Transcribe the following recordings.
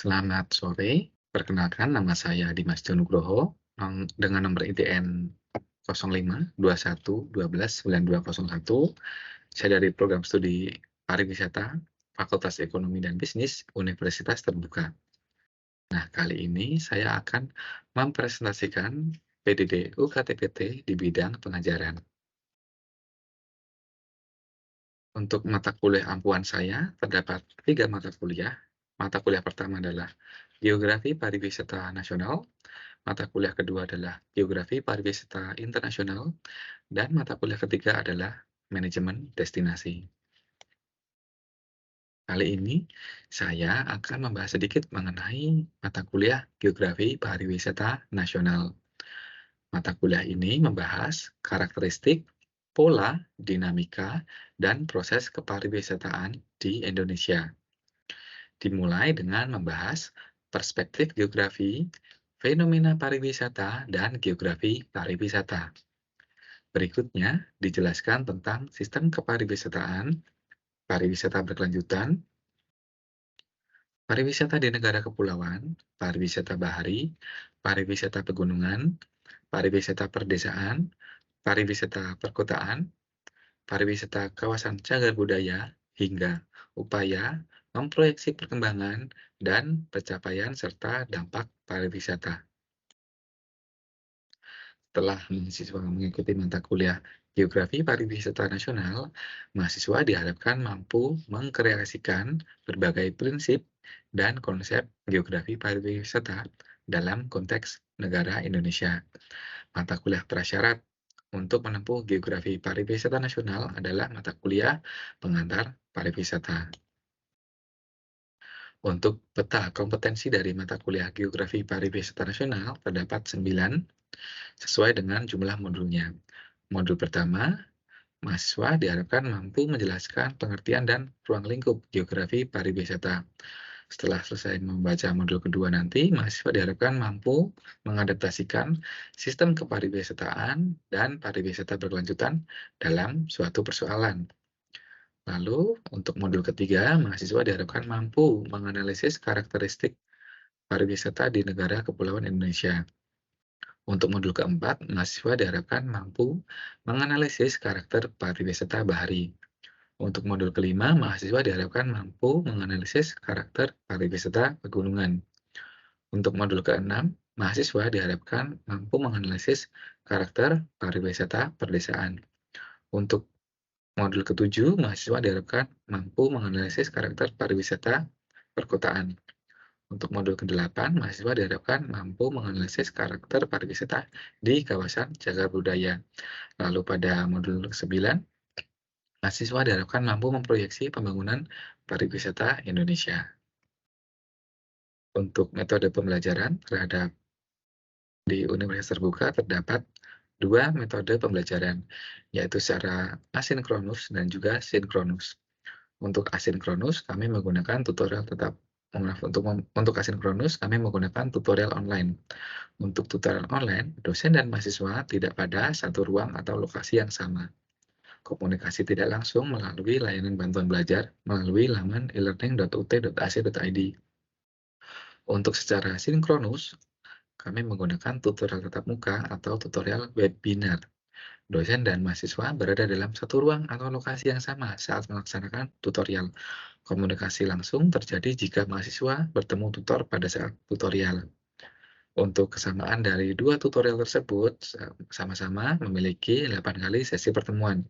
Selamat sore, perkenalkan nama saya Dimas Jonugroho dengan nomor ITN 0521129201. Saya dari program studi pariwisata Fakultas Ekonomi dan Bisnis Universitas Terbuka. Nah, kali ini saya akan mempresentasikan PDD UKTPT di bidang pengajaran. Untuk mata kuliah ampuhan saya, terdapat 3 mata kuliah. Mata kuliah pertama adalah Geografi Pariwisata Nasional, mata kuliah kedua adalah Geografi Pariwisata Internasional, dan mata kuliah ketiga adalah Manajemen Destinasi. Kali ini, saya akan membahas sedikit mengenai mata kuliah Geografi Pariwisata Nasional. Mata kuliah ini membahas karakteristik, pola, dinamika, dan proses kepariwisataan di Indonesia. Dimulai dengan membahas perspektif geografi, fenomena pariwisata, dan geografi pariwisata. Berikutnya dijelaskan tentang sistem kepariwisataan, pariwisata berkelanjutan, pariwisata di negara kepulauan, pariwisata bahari, pariwisata pegunungan, pariwisata perdesaan, pariwisata perkotaan, pariwisata kawasan cagar budaya, hingga upaya memproyeksi perkembangan dan pencapaian serta dampak pariwisata. Setelah mahasiswa mengikuti mata kuliah Geografi Pariwisata Nasional, mahasiswa diharapkan mampu mengkreasikan berbagai prinsip dan konsep geografi pariwisata dalam konteks negara Indonesia. Mata kuliah prasyarat untuk menempuh Geografi Pariwisata Nasional adalah mata kuliah pengantar pariwisata. Untuk peta kompetensi dari mata kuliah Geografi Pariwisata Nasional terdapat 9 sesuai dengan jumlah modulnya. Modul pertama, mahasiswa diharapkan mampu menjelaskan pengertian dan ruang lingkup geografi pariwisata. Setelah selesai membaca modul kedua nanti, mahasiswa diharapkan mampu mengadaptasikan sistem kepariwisataan dan pariwisata berkelanjutan dalam suatu persoalan. Lalu, untuk modul ketiga, mahasiswa diharapkan mampu menganalisis karakteristik pariwisata di negara kepulauan Indonesia. Untuk modul keempat, mahasiswa diharapkan mampu menganalisis karakter pariwisata bahari. Untuk modul kelima, mahasiswa diharapkan mampu menganalisis karakter pariwisata pegunungan. Untuk modul keenam, mahasiswa diharapkan mampu menganalisis karakter pariwisata perdesaan. Untuk modul ketujuh, mahasiswa diharapkan mampu menganalisis karakter pariwisata perkotaan. Untuk modul ke-8, mahasiswa diharapkan mampu menganalisis karakter pariwisata di kawasan cagar budaya. Lalu pada modul ke-9, mahasiswa diharapkan mampu memproyeksi pembangunan pariwisata Indonesia. Untuk metode pembelajaran terhadap di Universitas Terbuka terdapat 2 metode pembelajaran, yaitu secara asinkronus dan juga sinkronus. Untuk asinkronus, kami menggunakan tutorial tetap. Maaf, untuk asinkronus, kami menggunakan tutorial online. Untuk tutorial online, dosen dan mahasiswa tidak pada satu ruang atau lokasi yang sama. Komunikasi tidak langsung melalui layanan bantuan belajar melalui laman elearning.ut.ac.id. Untuk secara sinkronus, kami menggunakan tutorial tatap muka atau tutorial webinar. Dosen dan mahasiswa berada dalam satu ruang atau lokasi yang sama saat melaksanakan tutorial. Komunikasi langsung terjadi jika mahasiswa bertemu tutor pada saat tutorial. Untuk kesamaan dari dua tutorial tersebut, sama-sama memiliki 8 kali sesi pertemuan.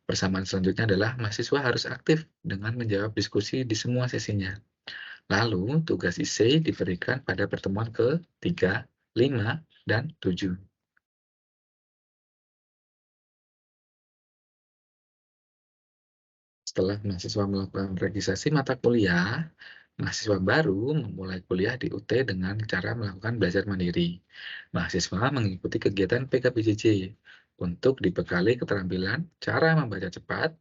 Persamaan selanjutnya adalah mahasiswa harus aktif dengan menjawab diskusi di semua sesinya. Lalu, tugas IC diberikan pada pertemuan ke-3, 5, dan 7. Setelah mahasiswa melakukan registrasi mata kuliah, mahasiswa baru memulai kuliah di UT dengan cara melakukan belajar mandiri. Mahasiswa mengikuti kegiatan PKBJJ untuk dibekali keterampilan cara membaca cepat,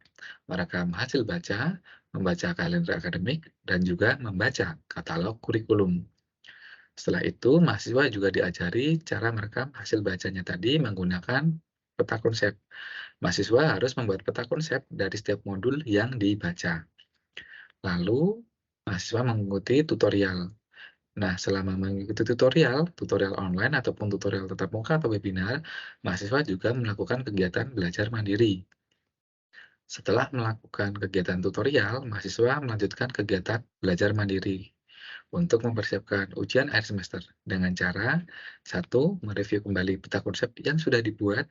merekam hasil baca, membaca kalender akademik, dan juga membaca katalog kurikulum. Setelah itu, mahasiswa juga diajari cara merekam hasil bacanya tadi menggunakan peta konsep. Mahasiswa harus membuat peta konsep dari setiap modul yang dibaca. Lalu, mahasiswa mengikuti tutorial. Nah, selama mengikuti tutorial online ataupun tutorial tatap muka atau webinar, mahasiswa juga melakukan kegiatan belajar mandiri. Setelah melakukan kegiatan tutorial, mahasiswa melanjutkan kegiatan belajar mandiri untuk mempersiapkan ujian akhir semester dengan cara: satu, mereview kembali peta konsep yang sudah dibuat;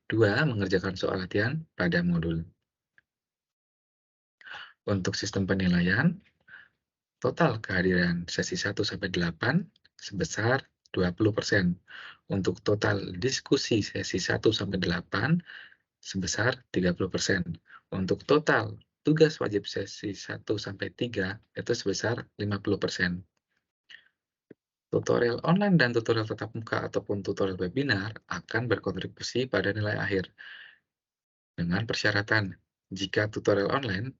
dua, mengerjakan soal latihan pada modul. Untuk sistem penilaian, total kehadiran sesi 1-8 sebesar 20%. Untuk total diskusi sesi 1-8 sebesar 30%. Untuk total tugas wajib sesi 1-3 itu sebesar 50%. Tutorial online dan tutorial tatap muka ataupun tutorial webinar akan berkontribusi pada nilai akhir dengan persyaratan. Jika tutorial online,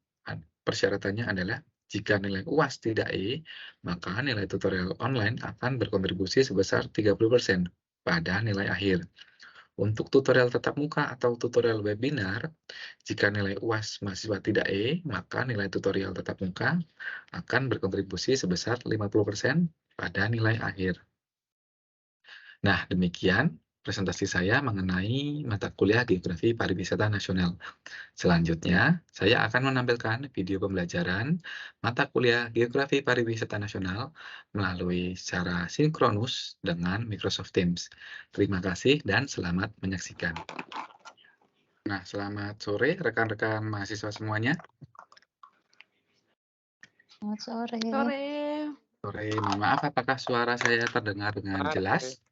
persyaratannya adalah jika nilai UAS tidak E, maka nilai tutorial online akan berkontribusi sebesar 30% pada nilai akhir. Untuk tutorial tatap muka atau tutorial webinar, jika nilai UAS mahasiswa tidak E, maka nilai tutorial tatap muka akan berkontribusi sebesar 50% pada nilai akhir. Nah, demikian presentasi saya mengenai mata kuliah Geografi Pariwisata Nasional. Selanjutnya, saya akan menampilkan video pembelajaran mata kuliah Geografi Pariwisata Nasional melalui secara sinkronus dengan Microsoft Teams. Terima kasih dan selamat menyaksikan. Nah, selamat sore rekan-rekan mahasiswa semuanya. Selamat sore. Sore, mohon maaf apakah suara saya terdengar dengan jelas?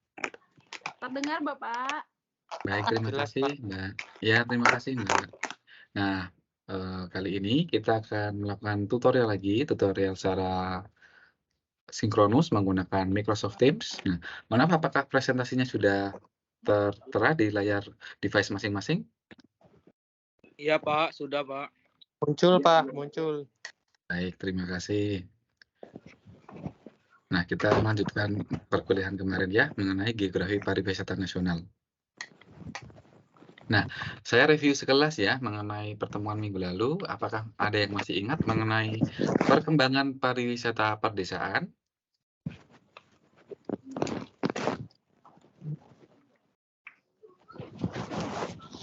Terdengar, Bapak. Baik, terima Jelas, kasih, Mbak. Ya, terima kasih, Mbak. Nah, kali ini kita akan melakukan tutorial secara sinkronus menggunakan Microsoft Teams. Nah, mohon maaf apakah presentasinya sudah tertera di layar device masing-masing? Iya, Pak. Sudah, Pak. Muncul, Pak, muncul. Baik, terima kasih. Nah, kita melanjutkan perkuliahan kemarin ya, mengenai Geografi Pariwisata Nasional. Nah, saya review sekelas ya mengenai pertemuan minggu lalu. Apakah ada yang masih ingat mengenai perkembangan pariwisata perdesaan?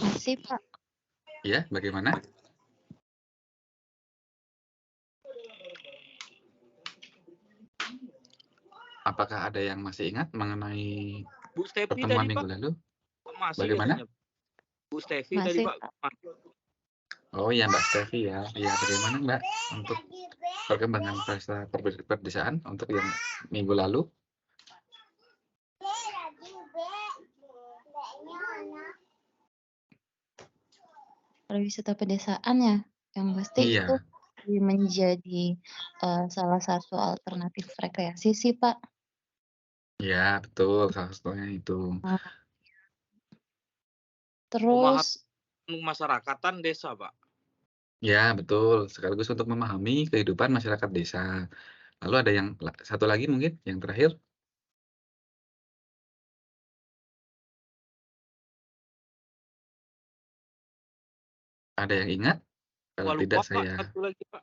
Masih, Pak. Ya, bagaimana? Apakah ada yang masih ingat mengenai Bu Stefi pertemuan tadi, minggu Pak. lalu? Masih Bagaimana? katanya. Bu Stefi tadi, Masih, Pak. Pak. Oh ya, Mbak Stefi ya. Iya, bagaimana Mbak untuk perkembangan pariwisata perdesaan untuk yang minggu lalu? Pariwisata pedesaan ya, yang pasti Iya, itu menjadi salah satu alternatif rekreasi sih, Pak. ya betul. Salah satunya itu. Nah, terus Masyarakatan desa, Pak. Ya, betul. Sekaligus untuk memahami kehidupan masyarakat desa. Lalu ada yang satu lagi mungkin yang terakhir? Ada yang ingat? Kalau Lupa, tidak Pak. saya Satu lagi, Pak.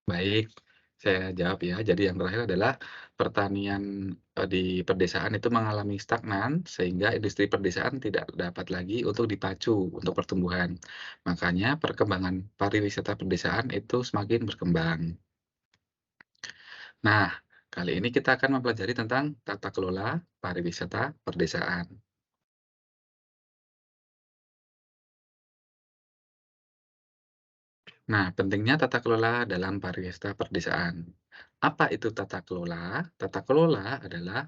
baik, saya jawab ya. Jadi yang terakhir adalah pertanian di pedesaan itu mengalami stagnan sehingga industri pedesaan tidak dapat lagi untuk dipacu untuk pertumbuhan. Makanya perkembangan pariwisata pedesaan itu semakin berkembang. Nah, kali ini kita akan mempelajari tentang tata kelola pariwisata perdesaan. Nah, pentingnya tata kelola dalam pariwisata perdesaan. Apa itu tata kelola? Tata kelola adalah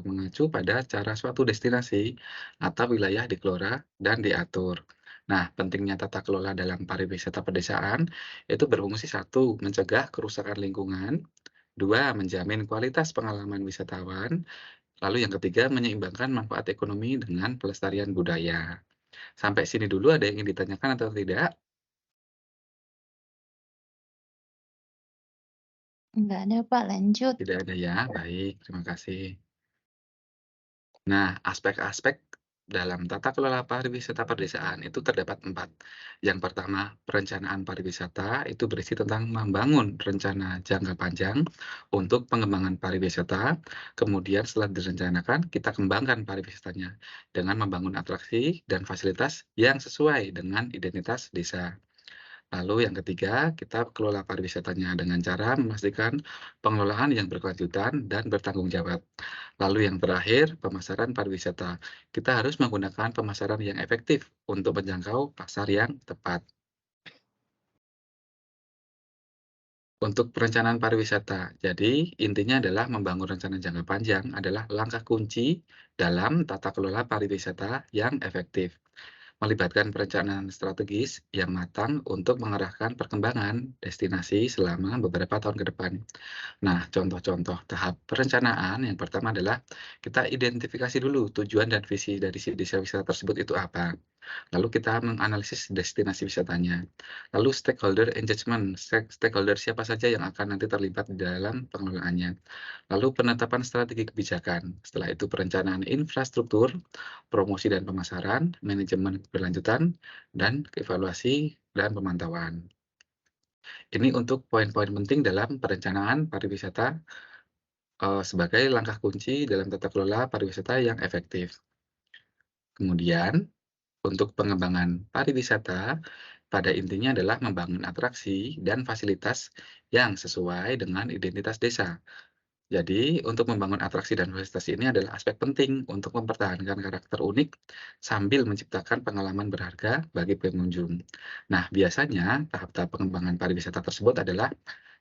mengacu pada cara suatu destinasi atau wilayah dikelola dan diatur. Nah, pentingnya tata kelola dalam pariwisata pedesaan itu berfungsi: satu, mencegah kerusakan lingkungan; dua, menjamin kualitas pengalaman wisatawan; lalu yang ketiga, menyeimbangkan manfaat ekonomi dengan pelestarian budaya. Sampai sini dulu ada yang ingin ditanyakan atau tidak? nggak ada, Pak. Lanjut. Tidak ada ya, baik, terima kasih. Nah, aspek-aspek dalam tata kelola pariwisata perdesaan itu terdapat 4. Yang pertama, perencanaan pariwisata itu berisi tentang membangun rencana jangka panjang untuk pengembangan pariwisata. Kemudian setelah direncanakan, kita kembangkan pariwisatanya dengan membangun atraksi dan fasilitas yang sesuai dengan identitas desa. Lalu yang ketiga, kita kelola pariwisatanya dengan cara memastikan pengelolaan yang berkelanjutan dan bertanggung jawab. Lalu yang terakhir, pemasaran pariwisata. Kita harus menggunakan pemasaran yang efektif untuk menjangkau pasar yang tepat. Untuk perencanaan pariwisata, jadi intinya adalah membangun rencana jangka panjang adalah langkah kunci dalam tata kelola pariwisata yang efektif. Melibatkan perencanaan strategis yang matang untuk mengarahkan perkembangan destinasi selama beberapa tahun ke depan. Nah, contoh-contoh tahap perencanaan yang pertama adalah kita identifikasi dulu tujuan dan visi dari si desa wisata tersebut itu apa. Lalu kita menganalisis destinasi wisatanya. Lalu stakeholder engagement, stakeholder siapa saja yang akan nanti terlibat di dalam pengelolaannya. Lalu penetapan strategi kebijakan. Setelah itu perencanaan infrastruktur, promosi dan pemasaran, manajemen keberlanjutan, dan evaluasi dan pemantauan. Ini untuk poin-poin penting dalam perencanaan pariwisata sebagai langkah kunci dalam tata kelola pariwisata yang efektif. Kemudian, untuk pengembangan pariwisata, pada intinya adalah membangun atraksi dan fasilitas yang sesuai dengan identitas desa. Jadi, untuk membangun atraksi dan fasilitas ini adalah aspek penting untuk mempertahankan karakter unik sambil menciptakan pengalaman berharga bagi pengunjung. Nah, biasanya tahap-tahap pengembangan pariwisata tersebut adalah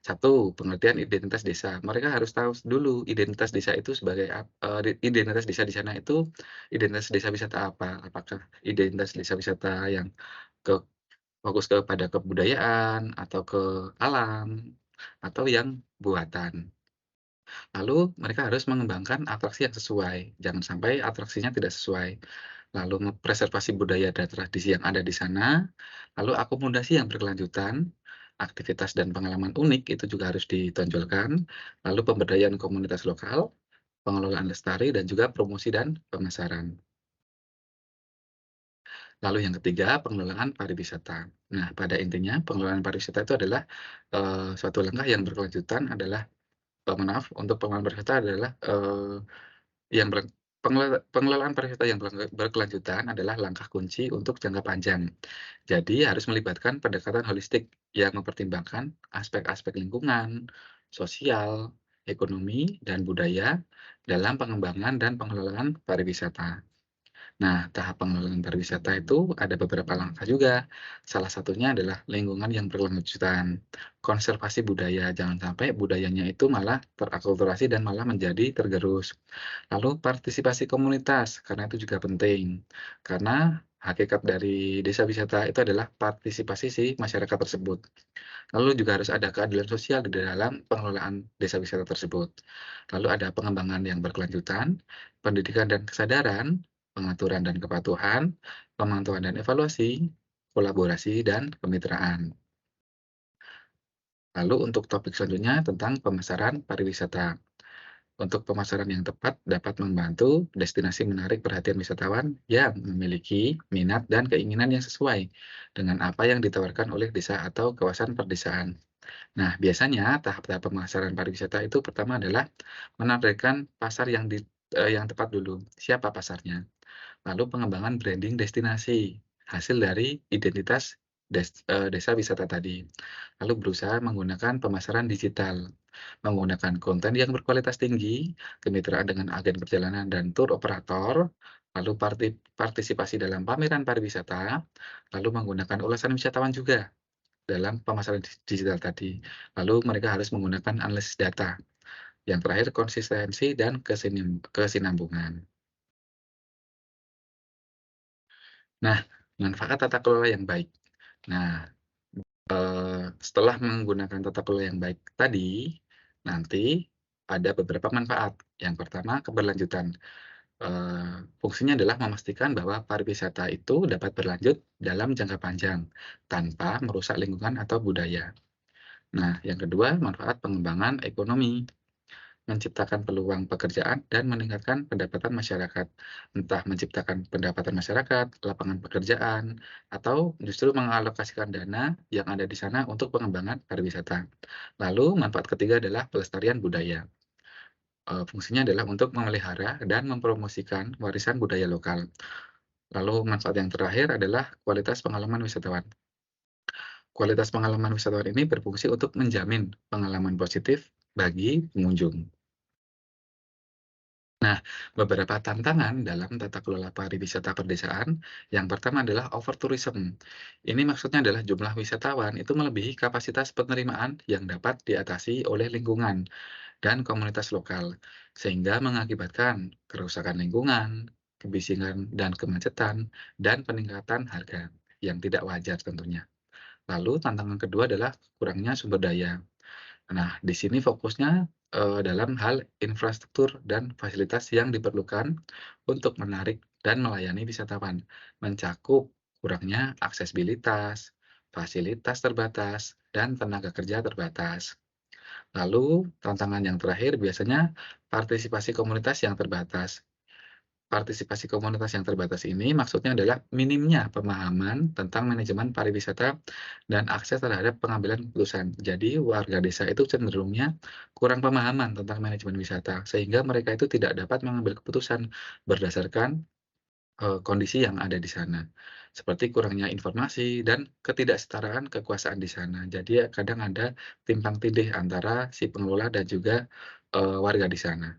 satu, pengertian identitas desa. Mereka harus tahu dulu identitas desa itu sebagai identitas desa di sana itu identitas desa wisata apa? Apakah identitas desa wisata yang ke fokus kepada kebudayaan atau ke alam atau yang buatan. Lalu mereka harus mengembangkan atraksi yang sesuai, jangan sampai atraksinya tidak sesuai. Lalu preservasi budaya dan tradisi yang ada di sana, lalu akomodasi yang berkelanjutan, aktivitas dan pengalaman unik itu juga harus ditonjolkan, lalu pemberdayaan komunitas lokal, pengelolaan lestari, dan juga promosi dan pemasaran. Lalu yang ketiga, pengelolaan pariwisata. Nah, pada intinya pengelolaan pariwisata itu adalah suatu langkah yang berkelanjutan adalah maaf, untuk pengelolaan pariwisata adalah yang pengelolaan pariwisata yang berkelanjutan adalah langkah kunci untuk jangka panjang. Jadi harus melibatkan pendekatan holistik yang mempertimbangkan aspek-aspek lingkungan, sosial, ekonomi, dan budaya dalam pengembangan dan pengelolaan pariwisata. Nah, tahap pengelolaan pariwisata itu ada beberapa langkah juga. Salah satunya adalah lingkungan yang berkelanjutan, konservasi budaya, jangan sampai budayanya itu malah terakulturasi dan malah menjadi tergerus. Lalu partisipasi komunitas, karena itu juga penting. Karena hakikat dari desa wisata itu adalah partisipasi si masyarakat tersebut. Lalu juga harus ada keadilan sosial di dalam pengelolaan desa wisata tersebut. Lalu ada pengembangan yang berkelanjutan, pendidikan dan kesadaran, pengaturan dan kepatuhan, pemantauan dan evaluasi, kolaborasi dan kemitraan. Lalu untuk topik selanjutnya tentang pemasaran pariwisata. Untuk pemasaran yang tepat dapat membantu destinasi menarik perhatian wisatawan yang memiliki minat dan keinginan yang sesuai dengan apa yang ditawarkan oleh desa atau kawasan perdesaan. Nah, biasanya tahap-tahap pemasaran pariwisata itu pertama adalah menargetkan pasar yang tepat dulu. Siapa pasarnya? Lalu pengembangan branding destinasi, hasil dari identitas desa wisata tadi. Lalu berusaha menggunakan pemasaran digital, menggunakan konten yang berkualitas tinggi, kemitraan dengan agen perjalanan dan tur operator, lalu partisipasi dalam pameran pariwisata, lalu menggunakan ulasan wisatawan juga dalam pemasaran digital tadi. Lalu mereka harus menggunakan analisis data. Yang terakhir konsistensi dan kesinambungan. Nah, manfaat tata kelola yang baik. Nah, setelah menggunakan tata kelola yang baik tadi, nanti ada beberapa manfaat. Yang pertama, keberlanjutan. Fungsinya adalah memastikan bahwa pariwisata itu dapat berlanjut dalam jangka panjang, tanpa merusak lingkungan atau budaya. Nah, yang kedua, manfaat pengembangan ekonomi. menciptakan peluang pekerjaan, dan meningkatkan pendapatan masyarakat. Entah menciptakan pendapatan masyarakat, lapangan pekerjaan, atau justru mengalokasikan dana yang ada di sana untuk pengembangan pariwisata. Lalu manfaat ketiga adalah pelestarian budaya. Fungsinya adalah untuk memelihara dan mempromosikan warisan budaya lokal. Lalu manfaat yang terakhir adalah kualitas pengalaman wisatawan. Kualitas pengalaman wisatawan ini berfungsi untuk menjamin pengalaman positif bagi pengunjung. Nah, beberapa tantangan dalam tata kelola pariwisata perdesaan, yang pertama adalah overtourism. Ini maksudnya adalah jumlah wisatawan itu melebihi kapasitas penerimaan yang dapat diatasi oleh lingkungan dan komunitas lokal, sehingga mengakibatkan kerusakan lingkungan, kebisingan dan kemacetan, dan peningkatan harga yang tidak wajar tentunya. Lalu tantangan kedua adalah kurangnya sumber daya. Nah, di sini fokusnya dalam hal infrastruktur dan fasilitas yang diperlukan untuk menarik dan melayani wisatawan, mencakup kurangnya aksesibilitas, fasilitas terbatas, dan tenaga kerja terbatas. Lalu, tantangan yang terakhir biasanya partisipasi komunitas yang terbatas. Partisipasi komunitas yang terbatas ini maksudnya adalah minimnya pemahaman tentang manajemen pariwisata dan akses terhadap pengambilan keputusan. Jadi warga desa itu cenderungnya kurang pemahaman tentang manajemen wisata, sehingga mereka itu tidak dapat mengambil keputusan berdasarkan kondisi yang ada di sana. Seperti kurangnya informasi dan ketidaksetaraan kekuasaan di sana. Jadi kadang ada timpang tindih antara si pengelola dan juga warga di sana.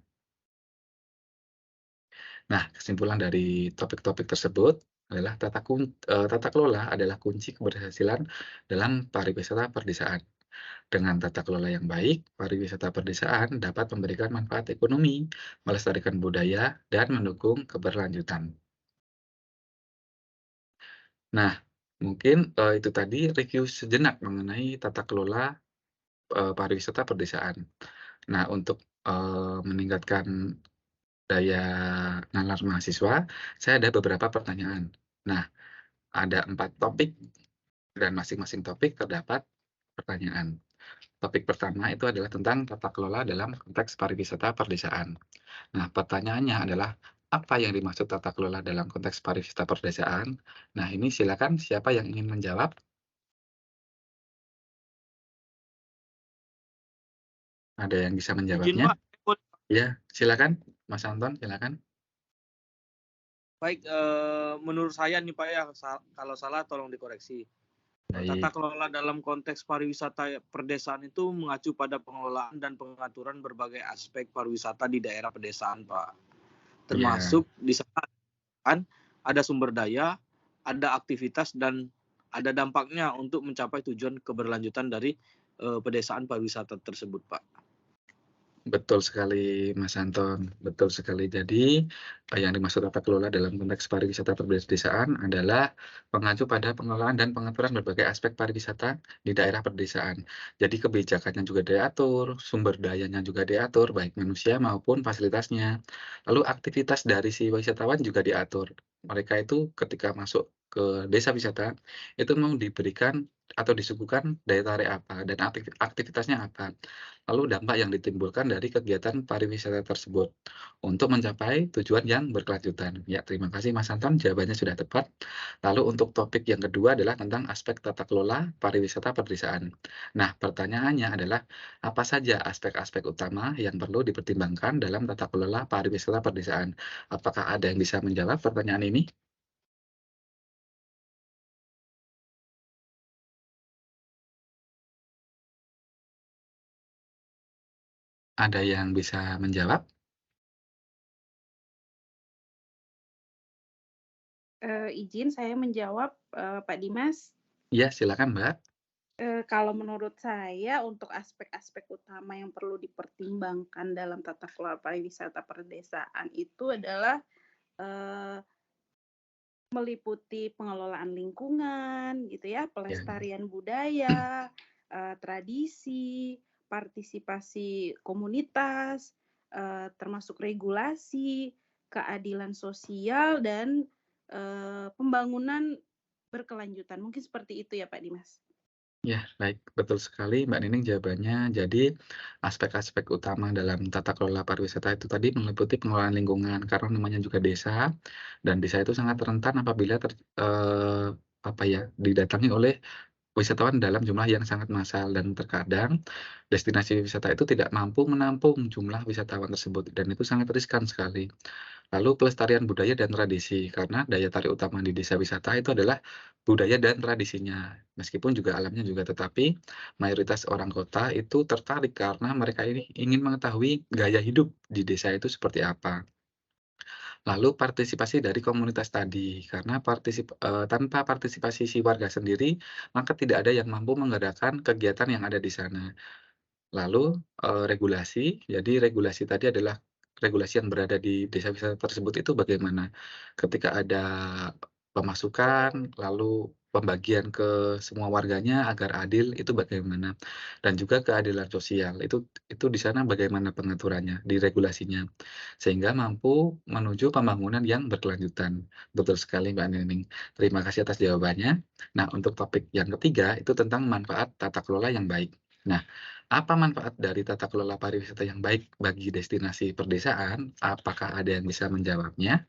Nah, kesimpulan dari topik-topik tersebut adalah tata kelola adalah kunci keberhasilan dalam pariwisata perdesaan. Dengan tata kelola yang baik, pariwisata perdesaan dapat memberikan manfaat ekonomi, melestarikan budaya, dan mendukung keberlanjutan. Nah, mungkin itu tadi review sejenak mengenai tata kelola pariwisata perdesaan. Nah, untuk meningkatkan daya nalar mahasiswa, saya ada beberapa pertanyaan. Nah, ada 4 topik dan masing-masing topik terdapat pertanyaan. Topik pertama itu adalah tentang tata kelola dalam konteks pariwisata perdesaan. Nah, pertanyaannya adalah, apa yang dimaksud tata kelola dalam konteks pariwisata perdesaan? Nah, ini silakan siapa yang ingin menjawab? Ada yang bisa Izin menjawabnya? Pak, Ya, silakan Mas Anton, silakan. baik menurut saya nih Pak ya, kalau salah tolong dikoreksi. Tata Baik, kelola dalam konteks pariwisata perdesaan itu mengacu pada pengelolaan dan pengaturan berbagai aspek pariwisata di daerah pedesaan, Pak. ya, Termasuk di sana kan ada sumber daya, ada aktivitas dan ada dampaknya untuk mencapai tujuan keberlanjutan dari pedesaan pariwisata tersebut, Pak. betul sekali Mas Anton, betul sekali. Jadi, yang dimaksud tata kelola dalam konteks pariwisata perdesaan adalah mengacu pada pengelolaan dan pengaturan berbagai aspek pariwisata di daerah perdesaan. Jadi kebijakannya juga diatur, sumber dayanya juga diatur, baik manusia maupun fasilitasnya. Lalu aktivitas dari si wisatawan juga diatur. Mereka itu ketika masuk ke desa wisata, itu mau diberikan atau disuguhkan daya tarik apa dan aktivitasnya apa. Lalu dampak yang ditimbulkan dari kegiatan pariwisata tersebut untuk mencapai tujuan yang berkelanjutan. Ya, terima kasih Mas Anton, jawabannya sudah tepat. Lalu untuk topik yang kedua adalah tentang aspek tata kelola pariwisata perdesaan. Nah, pertanyaannya adalah apa saja aspek-aspek utama yang perlu dipertimbangkan dalam tata kelola pariwisata perdesaan? Apakah ada yang bisa menjawab pertanyaan ini? Ada yang bisa menjawab? Izin saya menjawab, Pak Dimas. Iya, silakan Mbak. Kalau menurut saya untuk aspek-aspek utama yang perlu dipertimbangkan dalam tata kelola pariwisata perdesaan itu adalah meliputi pengelolaan lingkungan gitu ya, Ya. pelestarian budaya, tradisi, partisipasi komunitas, termasuk regulasi, keadilan sosial dan pembangunan berkelanjutan. Mungkin seperti itu ya Pak Dimas. Ya, baik, betul sekali Mbak Nining jawabannya. Jadi, aspek-aspek utama dalam tata kelola pariwisata itu tadi meliputi pengelolaan lingkungan, karena namanya juga desa, dan desa itu sangat rentan apabila apa ya, didatangi oleh wisatawan dalam jumlah yang sangat massal dan terkadang destinasi wisata itu tidak mampu menampung jumlah wisatawan tersebut dan itu sangat riskan sekali. Lalu pelestarian budaya dan tradisi, karena daya tarik utama di desa wisata itu adalah budaya dan tradisinya. Meskipun juga alamnya juga, tetapi mayoritas orang kota itu tertarik karena mereka ini ingin mengetahui gaya hidup di desa itu seperti apa. Lalu partisipasi dari komunitas tadi, karena tanpa partisipasi si warga sendiri, maka tidak ada yang mampu menggerakkan kegiatan yang ada di sana. Lalu, regulasi, jadi regulasi tadi adalah regulasi yang berada di desa wisata tersebut itu bagaimana? Ketika ada pemasukan, lalu pembagian ke semua warganya agar adil, itu bagaimana? Dan juga keadilan sosial, itu di sana bagaimana pengaturannya, di regulasinya, sehingga mampu menuju pembangunan yang berkelanjutan. Betul sekali Mbak Nining. Terima kasih atas jawabannya. Nah, untuk topik yang ketiga, itu tentang manfaat tata kelola yang baik. Nah, apa manfaat dari tata kelola pariwisata yang baik bagi destinasi perdesaan? Apakah ada yang bisa menjawabnya?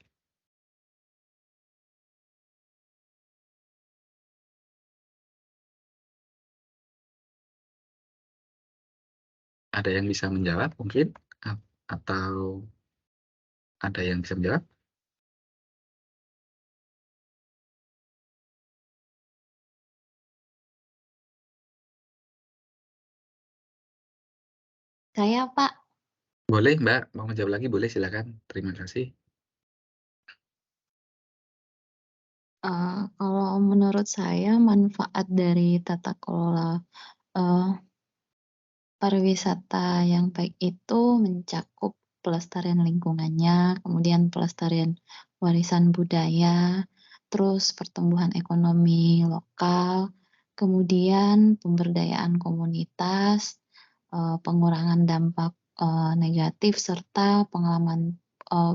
Ada yang bisa menjawab mungkin? Atau ada yang bisa menjawab? Saya, Pak. Boleh Mbak, mau menjawab lagi boleh silakan. Terima kasih. Kalau menurut saya manfaat dari tata kelola, eee, pariwisata yang baik itu mencakup pelestarian lingkungannya, kemudian pelestarian warisan budaya, terus pertumbuhan ekonomi lokal, kemudian pemberdayaan komunitas, pengurangan dampak, negatif, serta pengalaman,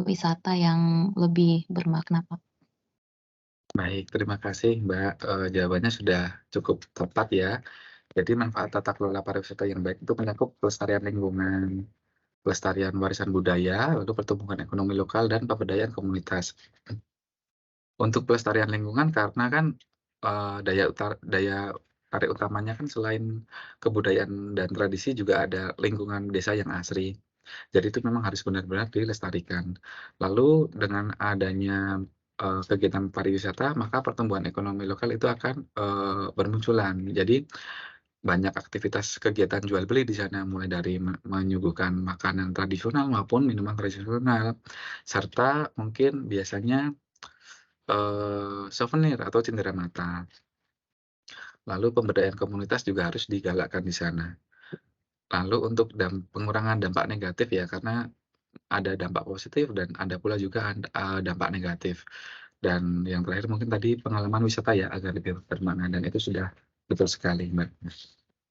wisata yang lebih bermakna, Pak. Baik, terima kasih Mbak, jawabannya sudah cukup tepat ya. Jadi manfaat tata kelola pariwisata yang baik itu mencakup pelestarian lingkungan, pelestarian warisan budaya, lalu pertumbuhan ekonomi lokal dan pemberdayaan komunitas. Untuk pelestarian lingkungan karena kan, daya tarik utamanya kan selain kebudayaan dan tradisi juga ada lingkungan desa yang asri. Jadi itu memang harus benar-benar dilestarikan. Lalu dengan adanya, kegiatan pariwisata maka pertumbuhan ekonomi lokal itu akan, bermunculan. Jadi banyak aktivitas kegiatan jual beli di sana mulai dari menyuguhkan makanan tradisional maupun minuman tradisional, serta mungkin biasanya souvenir atau cenderamata. Lalu pemberdayaan komunitas juga harus digalakkan di sana. Lalu untuk pengurangan dampak negatif ya, karena ada dampak positif dan ada pula juga dampak negatif. Dan yang terakhir mungkin tadi pengalaman wisata ya, agar lebih bermakna dan itu sudah betul sekali, Mbak.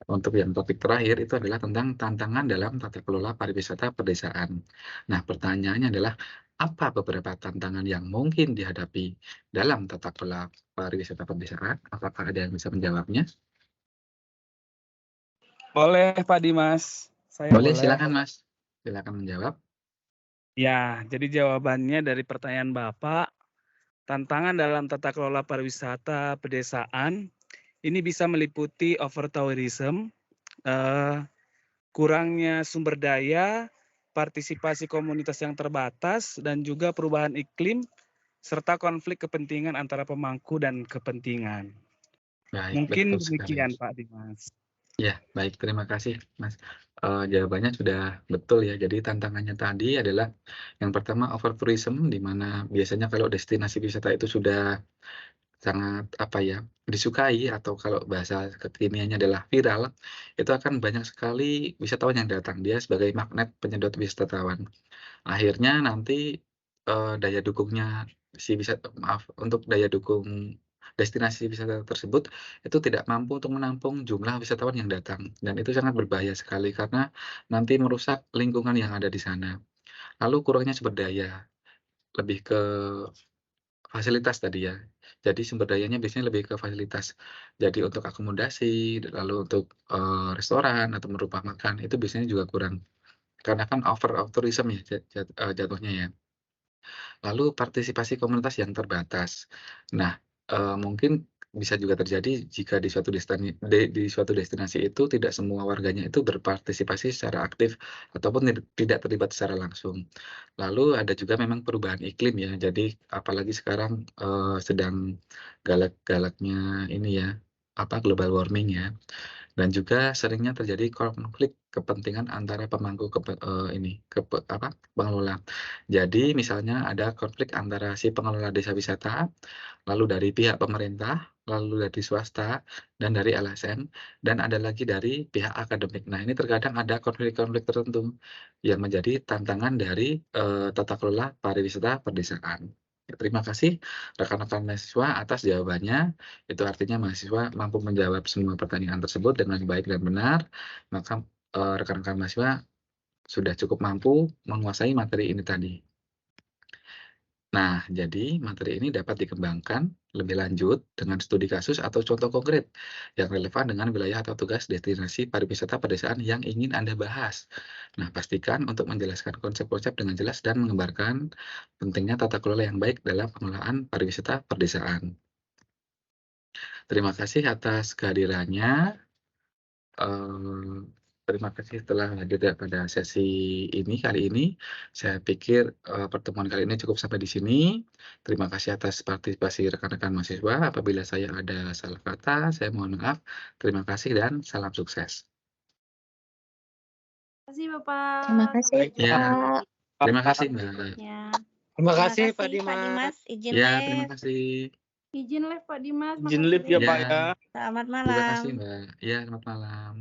Untuk yang topik terakhir itu adalah tentang tantangan dalam tata kelola pariwisata pedesaan. Nah, pertanyaannya adalah apa beberapa tantangan yang mungkin dihadapi dalam tata kelola pariwisata pedesaan? Apakah ada yang bisa menjawabnya? Boleh Pak Dimas, saya Boleh, boleh. silakan Mas. Silakan menjawab. Ya, jadi jawabannya dari pertanyaan Bapak, tantangan dalam tata kelola pariwisata pedesaan ini bisa meliputi over tourism, kurangnya sumber daya, partisipasi komunitas yang terbatas, dan juga perubahan iklim, serta konflik kepentingan antara pemangku dan kepentingan. Baik, Mungkin betul sekali. demikian Pak Dimas. Ya, baik, terima kasih Mas. Jawabannya sudah betul ya. Jadi tantangannya tadi adalah yang pertama over tourism, di mana biasanya kalau destinasi wisata itu sudah sangat apa ya, disukai atau kalau bahasa kekiniannya adalah viral, itu akan banyak sekali wisatawan yang datang. Dia sebagai magnet penyedot wisatawan. Akhirnya nanti, daya dukungnya untuk daya dukung destinasi wisata tersebut, itu tidak mampu untuk menampung jumlah wisatawan yang datang, dan itu sangat berbahaya sekali karena nanti merusak lingkungan yang ada di sana. Lalu kurangnya sumber daya, lebih ke fasilitas tadi ya. Jadi sumber dayanya biasanya lebih ke fasilitas. Jadi untuk akomodasi, lalu untuk, restoran atau rumah makan itu biasanya juga kurang. Karena kan over tourism ya jatuhnya ya. Lalu partisipasi komunitas yang terbatas. Nah, mungkin bisa juga terjadi jika di suatu destinasi itu tidak semua warganya itu berpartisipasi secara aktif ataupun tidak terlibat secara langsung. Lalu ada juga memang perubahan iklim ya, jadi apalagi sekarang, sedang galak-galaknya ini ya, global warming ya. Dan juga seringnya terjadi konflik kepentingan antara pemangku pengelola. Jadi misalnya ada konflik antara si pengelola desa wisata, lalu dari pihak pemerintah, lalu dari swasta, dan dari LSM, dan ada lagi dari pihak akademik. Nah, ini terkadang ada konflik-konflik tertentu yang menjadi tantangan dari, tata kelola pariwisata perdesaan. Ya, terima kasih rekan-rekan mahasiswa atas jawabannya. Itu artinya mahasiswa mampu menjawab semua pertanyaan tersebut dengan baik dan benar, maka, rekan-rekan mahasiswa sudah cukup mampu menguasai materi ini tadi. Nah, jadi materi ini dapat dikembangkan lebih lanjut dengan studi kasus atau contoh konkret yang relevan dengan wilayah atau tugas destinasi pariwisata pedesaan yang ingin Anda bahas. Nah, pastikan untuk menjelaskan konsep-konsep dengan jelas dan menggambarkan pentingnya tata kelola yang baik dalam pengelolaan pariwisata perdesaan. Terima kasih atas kehadirannya. Terima kasih telah hadir pada sesi ini kali ini. Saya pikir, pertemuan kali ini cukup sampai di sini. Terima kasih atas partisipasi rekan-rekan mahasiswa. Apabila saya ada salah kata, saya mohon maaf. Terima kasih dan salam sukses. Terima kasih Bapak. Terima kasih, Sampai jumpa Ya, Pak. terima kasih, Mbak. berikutnya. Terima kasih Pak Pak Dimas. Dimas, izin Ya, live. terima kasih. Izin live Pak Dimas. Izin makasih live ya live. Pak Ya, ya. Selamat terima kasih, malam. Mbak. Ya, selamat malam.